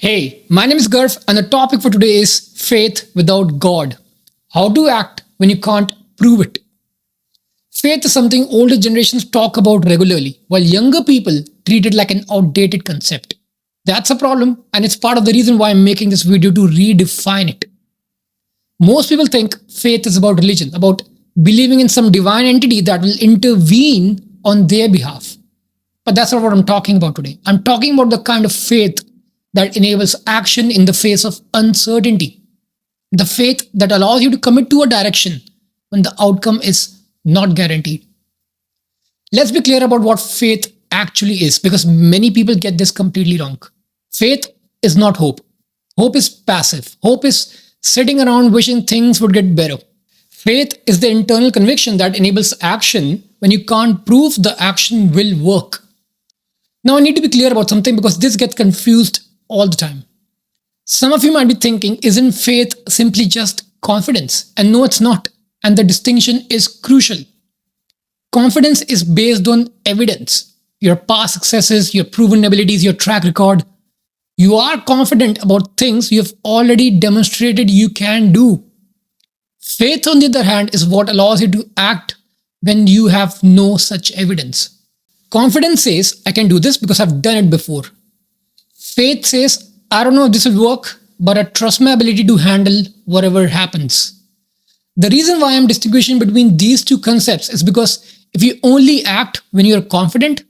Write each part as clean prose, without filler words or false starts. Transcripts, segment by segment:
Hey, my name is Garv, and the topic for today is faith without God. How to act when you can't prove it. Faith is something older generations talk about regularly, while younger people treat it like an outdated concept. That's a problem, and it's part of the reason why I'm making this video to redefine it. Most people think faith is about religion, about believing in some divine entity that will intervene on their behalf. But that's not what I'm talking about today. I'm talking about the kind of faith that enables action in the face of uncertainty. The faith that allows you to commit to a direction when the outcome is not guaranteed. Let's be clear about what faith actually is, because many people get this completely wrong. Faith is not hope. Hope is passive. Hope is sitting around wishing things would get better. Faith is the internal conviction that enables action when you can't prove the action will work. Now, I need to be clear about something because this gets confused all the time. Some of you might be thinking, isn't faith simply just confidence? And no, it's not. And the distinction is crucial. Confidence is based on evidence, your past successes, your proven abilities, your track record. You are confident about things you have already demonstrated you can do. Faith, on the other hand, is what allows you to act when you have no such evidence. Confidence says, I can do this because I've done it before. Faith says, I don't know if this will work, but I trust my ability to handle whatever happens. The reason why I'm distinguishing between these two concepts is because if you only act when you're confident,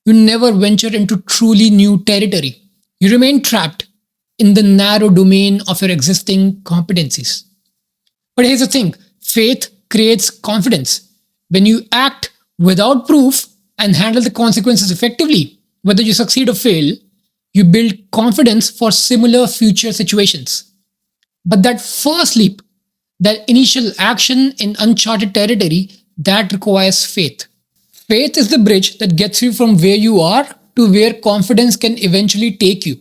you never venture into truly new territory. You remain trapped in the narrow domain of your existing competencies. But here's the thing, faith creates confidence. When you act without proof and handle the consequences effectively, whether you succeed or fail, you build confidence for similar future situations. But that first leap, that initial action in uncharted territory, that requires faith. Faith is the bridge that gets you from where you are to where confidence can eventually take you.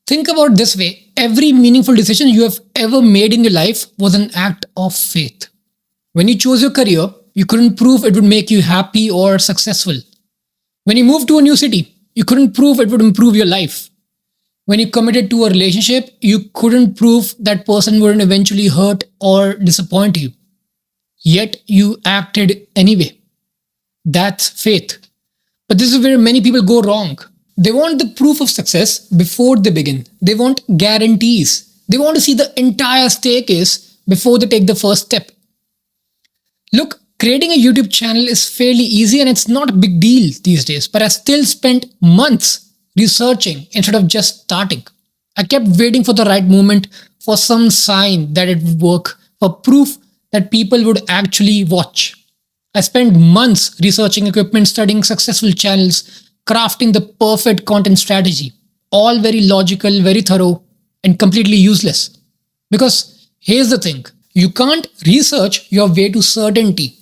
Think about it this way, every meaningful decision you have ever made in your life was an act of faith. When you chose your career, you couldn't prove it would make you happy or successful. When you moved to a new city, you couldn't prove it would improve your life. When you committed to a relationship, you couldn't prove that person wouldn't eventually hurt or disappoint you. Yet you acted anyway. That's faith. But this is where many people go wrong. They want the proof of success before they begin. They want guarantees. They want to see the entire staircase before they take the first step. Look, creating a YouTube channel is fairly easy and it's not a big deal these days, but I still spent months researching instead of just starting. I kept waiting for the right moment, for some sign that it would work, for proof that people would actually watch. I spent months researching equipment, studying successful channels, crafting the perfect content strategy. All very logical, very thorough, and completely useless. Because here's the thing, you can't research your way to certainty.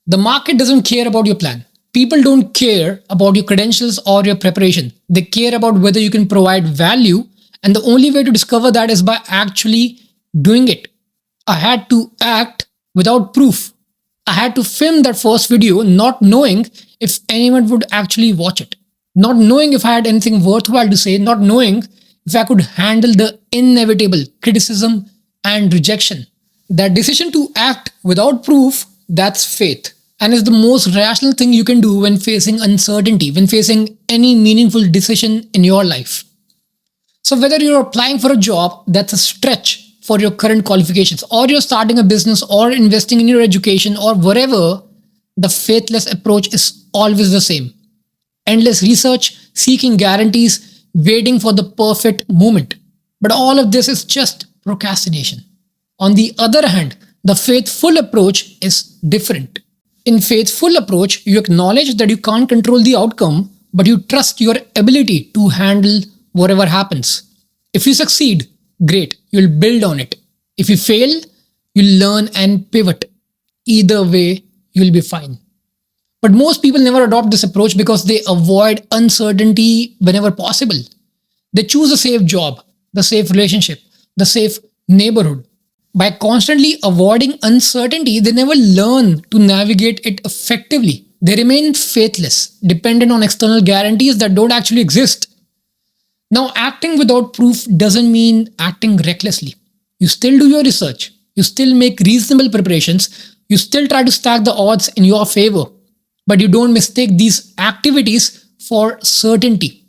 The market doesn't care about your plan. People don't care about your credentials or your preparation. They care about whether you can provide value, and the only way to discover that is by actually doing it. I had to act without proof. I had to film that first video not knowing if anyone would actually watch it, not knowing if I had anything worthwhile to say, not knowing if I could handle the inevitable criticism and rejection. That decision to act without proof, that's faith. And is the most rational thing you can do when facing uncertainty, when facing any meaningful decision in your life. So whether you're applying for a job that's a stretch for your current qualifications, or you're starting a business, or investing in your education, or whatever, the faithless approach is always the same. Endless research, seeking guarantees, waiting for the perfect moment. But all of this is just procrastination. On the other hand, the faithful approach is different. In faithful approach, you acknowledge that you can't control the outcome, but you trust your ability to handle whatever happens. If you succeed, great, you'll build on it. If you fail, you'll learn and pivot. Either way, you'll be fine. But most people never adopt this approach because they avoid uncertainty whenever possible. They choose a safe job, the safe relationship, the safe neighborhood. By constantly avoiding uncertainty, they never learn to navigate it effectively. They remain faithless, dependent on external guarantees that don't actually exist. Now, acting without proof doesn't mean acting recklessly. You still do your research, you still make reasonable preparations, you still try to stack the odds in your favor, but you don't mistake these activities for certainty.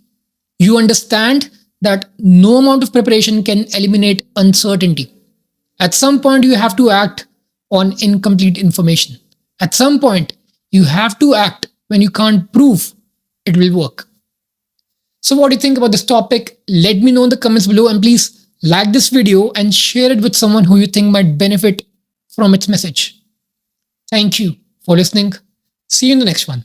You understand that no amount of preparation can eliminate uncertainty. At some point, you have to act on incomplete information. At some point, you have to act when you can't prove it will work. So, what do you think about this topic? Let me know in the comments below, and please like this video and share it with someone who you think might benefit from its message. Thank you for listening. See you in the next one.